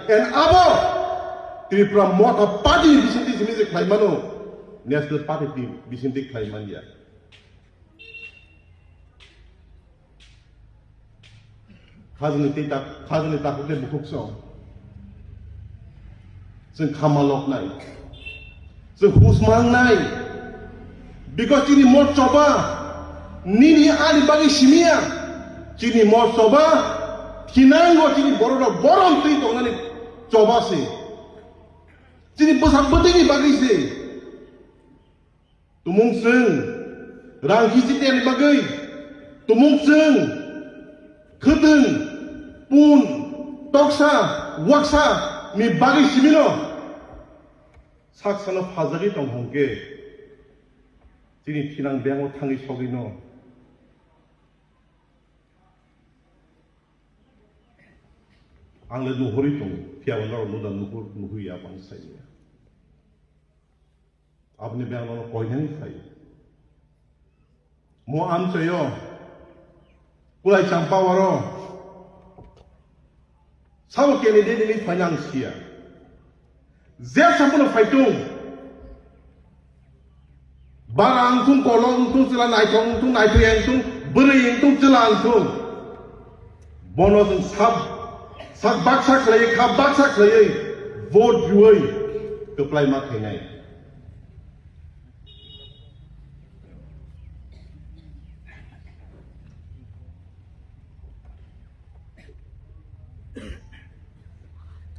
and abo Tripura mota party bisinti simize klaimano national party bisinti klaimandia khazani ta khule bukhukso जों खामालक नाय जों हुसमां नाय because chini mor choba nini ali bagi simia chini mor choba kinango chini bororo borom tui tongnani choba se chini bosak betegi bagi se tumung seng rang hisi ten bagai tumung seng khedeng pun toksa waksa mi bagi simino saksan어 파자리 동홍게 지니 티낭 뱅오 탕이 속이노 앙레 누호리 동 피아원나로 누다 누후야 방사이야 아버니 뱅오는 고이행이 사이 뭐 암서요 꾸라이 장빠와로 사업계니 내리니 반양시야 Zia sampuno faitung barang tung kolong tung sila naikong tung naikeng tung beri tung jelang tung bono tung sab baksak lagi kab baksak lagi vote juai keplai mak hengai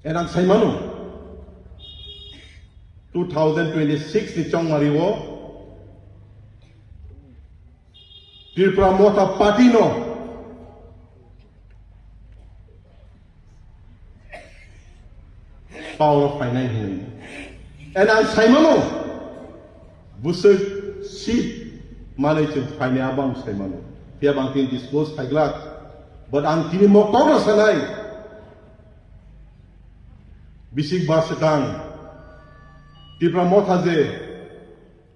enang sai manu 2026 ni chong mariwo Tripura mota party no power of finance hin and ang saimano busuk seat manage finance abang saimano pia bang tin disclose kaiglak but ang tini mo kongres sanai bisik basekang Tripura mota je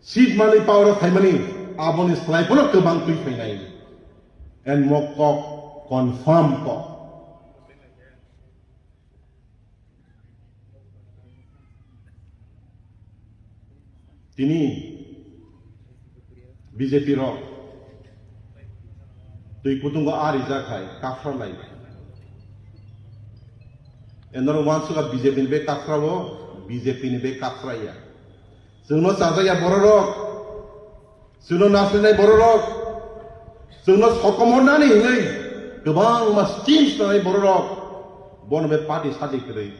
seat money power of money abon is fly pun ke bang tui finai and mokok confirm ko tini BJP ro tui kutung ko ari jakai kafra lai enor wansu ka BJP be kafra wo BJP ni be katraya suno sajaya bororok suno nasnai bororok suno sokomornani hingai gobang mas teams nai bororok bon be party sadi krai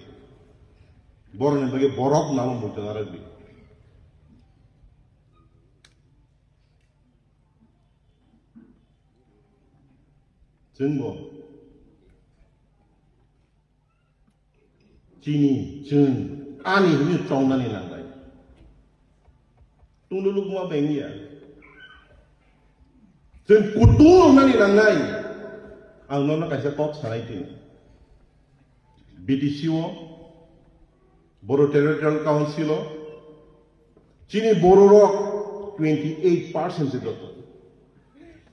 boron bagi borok namu mutanarabi jengbo chini jeng ani ni chong na ni lang dai tung lu kuma bengia jen kutu na ni lang nai ang non na kaisa kok sanai tin BTC wo Boro Territorial Council wo chini Boro rock 28% se doto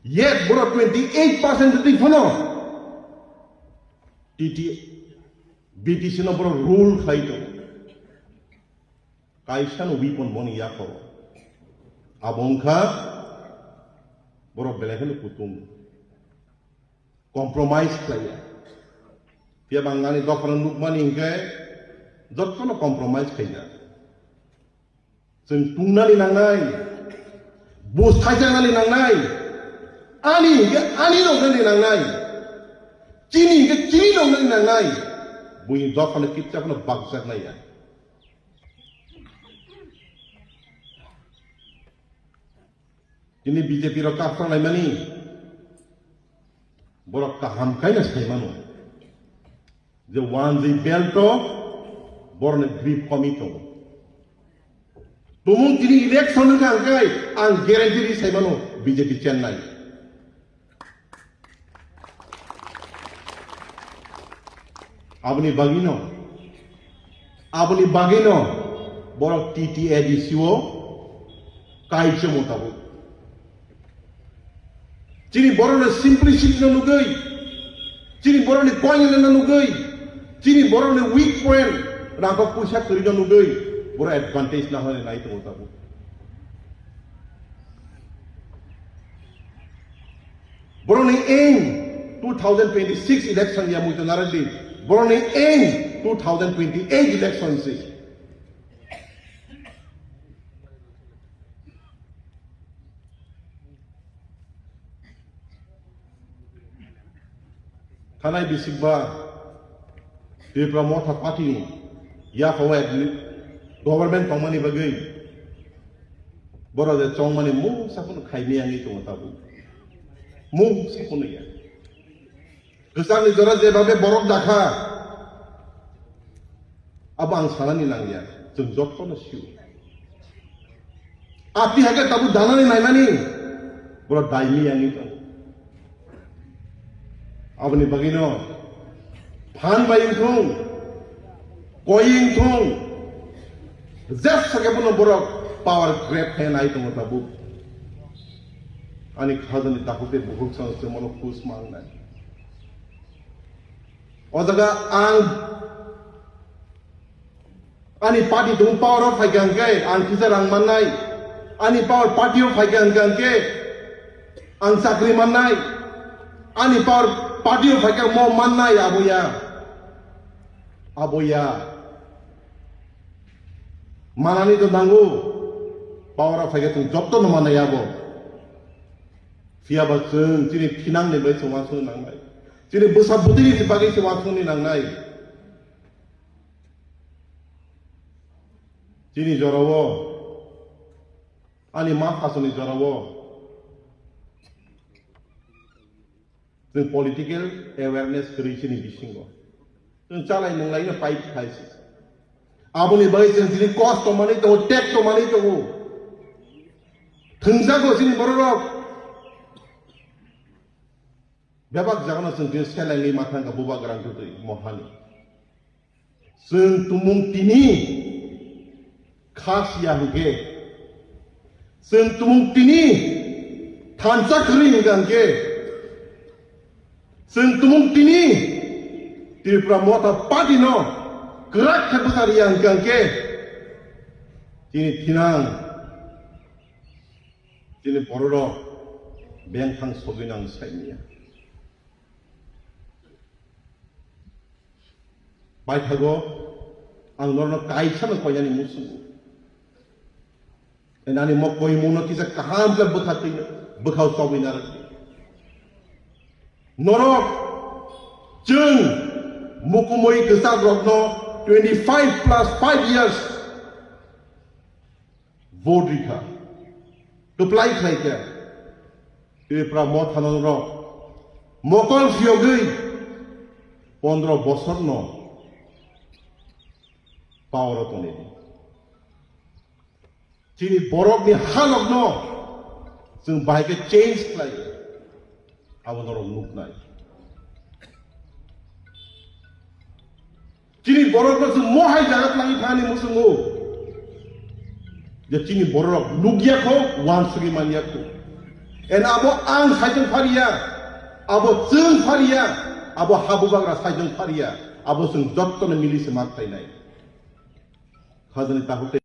yet Boro 28% ti phono BTC no Boro rule khaito Kaisan wipon boni yako abongka boro belehen kutung compromise kaya pia bangani dokaran lukmani ingke jotto compromise kaya sen tungnali nangai bos khajangali nangai ani no ngali nangai chini no ngali nangai bui dokaran kitcha kono bagsak naya ini BJP ro kafra lai mani borok kaham kaina sai manu je wan di belto borne grip komito tumun tini election ka angkai ang guarantee sai manu BJP Chennai abni bagino borok TTADCO kaiche motabuk Ciri borone simplicity na nugay. Ciri borone koin na nugay. Chini borok ni weak point rangko puisa kerja nudoi boro advantage na hone nai tong tabu. Boro ni aim 2026 election ya muito narandi. Boro ni aim 2028 election si. Tanai bisikba di pramota party ni ya fawad government pamani bagai boro de chong mani mu sapun khaini angi tong tabu mu sapun ya kesang ni jora je babe borok dakha abang salani nangya jeng jot kono siu api hake tabu danani naimani boro daimi angi tong abani bagino phan baying thong koying thong just sake puno borok power grab khay nai tong tabu ani khadani takute buhuk sang se mono kus mang nai odaga ang ani party tung power of haigang ke ang kisa rang manai ani power party of haigang ke ang sakri manai ani power party of haigang mo manai aboya manani to dangu power of haigang tung job to no manai abo fiaba chung chini phinang ne bai chuma chung nang nai chini busa budiri ti bagi chuma chung ni nang nai chini jorawo ani ma phasoni jorawo जों political awareness kri chini bisingo जों chalai nanglai na pai khaisi aboni bai जों chini cost to mani to tax to mani to thungjago chini borok bebak jagana जों chini selangi mathanga buba grang to mohani जों tumung tini khas ya huge जों tumung tini thansa kri ngange जों tumung tini Tripura mota party no gerak sebesar yang gangke ini tinang ini bororo bengkang soginang saimia baik hago ang norno kaisa no koyani musu enani mokoi muno kisa kaham la bukhati bukhau soginar norok jeng mukumoi kesal rokno 25 plus 5 years vote rika apply khaika Tripura mothanon ro mokol fiogei 15 bosor no power tone chini borok ni halok no jeng baike change khlai abonoro nuknai chini borok no mohai jagat langi thani musungu je chini borok lugya ko wan sugi mania ko en abo ang sajeng faria abo jeng faria abo habubagra sajeng faria abo sung jotto ne mili se mak tai nai khazani tahute